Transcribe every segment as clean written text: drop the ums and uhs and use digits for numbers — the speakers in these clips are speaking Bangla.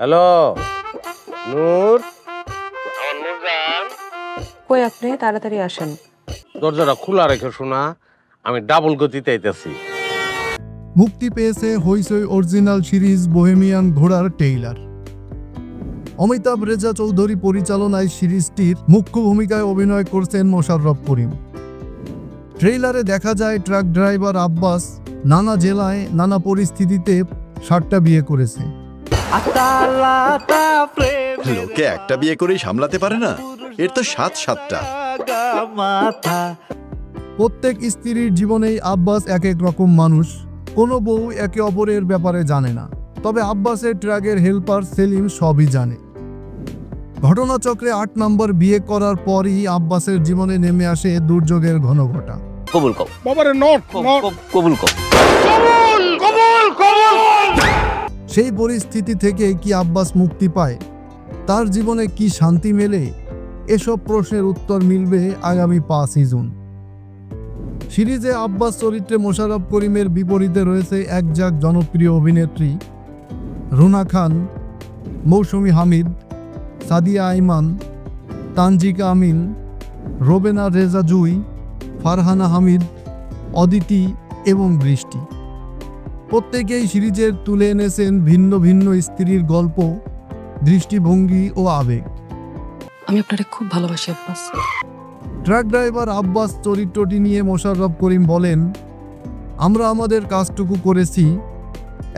হ্যালো নূর, কই আপনি তাড়াতাড়ি আসেন। দরজাটা খোলা রেখে শোনা, আমি ডাবল গতিতে আইতেছি। মুক্তি পেয়েছে হইচই অরিজিনাল সিরিজ বোহেমিয়ান ঘোড়ার ট্রেইলার। অমিতাভ রেজা চৌধুরী পরিচালনায় সিরিজটির মুখ্য ভূমিকায় অভিনয় করছেন মোশাররফ করিম। ট্রেইলারে দেখা যায় ট্রাক ড্রাইভার আব্বাস নানা জেলায় নানা পরিস্থিতিতে 7টা বিয়ে করেছে। লোকে একটা বিয়ে করেই সামলাতে পারে না, এর তো 7-7টা। প্রত্যেক স্ত্রীর জীবনেই আব্বাস এক এক রকম মানুষ, কোনো বউ একে অপরের ব্যাপারে জানে না, তবে আব্বাসের ট্রাকের হেল্পার সেলিম সবই জানে। ঘটনাচক্রে 8 নম্বর বিয়ে করার পরই আব্বাসের জীবনে নেমে আসে দুর্যোগের ঘনঘটা। কবুল কও বাবারে নট কবুল কও। সেই পরিস্থিতি থেকে কি আব্বাস মুক্তি পায়, তার জীবনে কি শান্তি মেলে, এসব প্রশ্নের উত্তর মিলবে আগামী 5ই জুন। সিরিজে আব্বাস চরিত্রে মোশাররফ করিমের বিপরীতে রয়েছে একজাক জনপ্রিয় অভিনেত্রী রুনা খান, মৌসুমী হামিদ, সাদিয়া আইমান, তানজিকা আমিন, রোবেনা রেজা জুই, ফারহানা হামিদ, অদিতি এবং বৃষ্টি। প্রত্যেকেই সিরিজের তুলে এনেছেন ভিন্ন ভিন্ন স্ত্রীর গল্প, দৃষ্টিভঙ্গি ও আবেগ। আমি আপনারে খুব ভালোবাসি আব্বাস। ট্রাক ড্রাইভার আব্বাস চরিত্রটি নিয়ে মোশাররফ করিম বলেন, আমরা আমাদের কাজটুকু করেছি,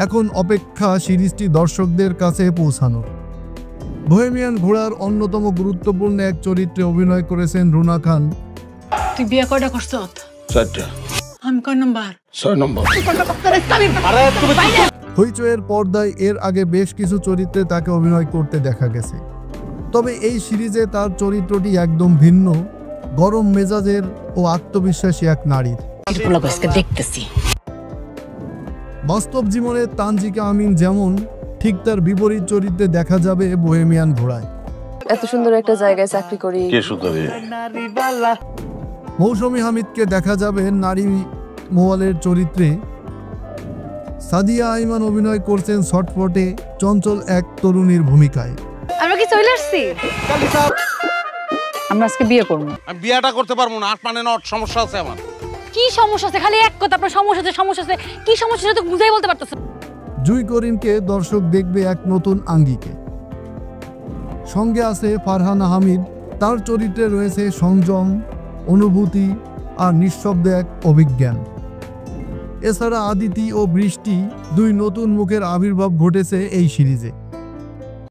এখন অপেক্ষা সিরিজটি দর্শকদের কাছে পৌঁছানোর। বোহেমিয়ান ঘোড়ার অন্যতম গুরুত্বপূর্ণ এক চরিত্রে অভিনয় করেছেন রুনা খান। তুই বিয়ে কয়টা করছ? 4টা। আমি কয় নাম্বার? 6 নম্বর। হইচইয়ের পর্দায় এর আগে বেশ কিছু চরিত্রে তাকে অভিনয় করতে দেখা গেছে, তবে এই সিরিজে তার চরিত্রটি একদম ভিন্ন, গরম মেজাজের ও আত্মবিশ্বাসী এক নারীর। দেখতেছি বাস্তব জীবনে তানজিকা আমিন যেমন, ঠিক তার বিপরীত চরিত্রে দেখা যাবে বোহেমিয়ান ঘোড়ায়। এত সুন্দর একটা জায়গায় চাকরি করি। কে সুতরে? মৌসুমী হামিদকে দেখা যাবে নারী মোয়ালের চরিত্রে। সাদিয়া আইমান অভিনয় করছেন শর্টফটে চঞ্চল এক তরুণীর ভূমিকায়। আমরা কি চলে আসছি? আমরা আজকে বিয়ে করবো। আমি বিয়েটা করতে পারবো না, 8 মানে নট, সমস্যা আছে আমার। কি সমস্যা আছে? খালি এক কথা, আপনার সমস্যা আছে সমস্যা আছে। কি সমস্যা সেটা তো বুঝাই বলতে পারতেছ। জুই করিমকে দর্শক দেখবে এক নতুন আঙ্গিকে। সঙ্গে আছে ফারহানা হামিদ, তার চরিত্রে রয়েছে সংযম, অনুভূতি আর নিঃশব্দ এক অভিজ্ঞান। এছাড়া আদিতি ও বৃষ্টি, 2 নতুন মুখের আবির্ভাব ঘটেছে এই সিরিজে।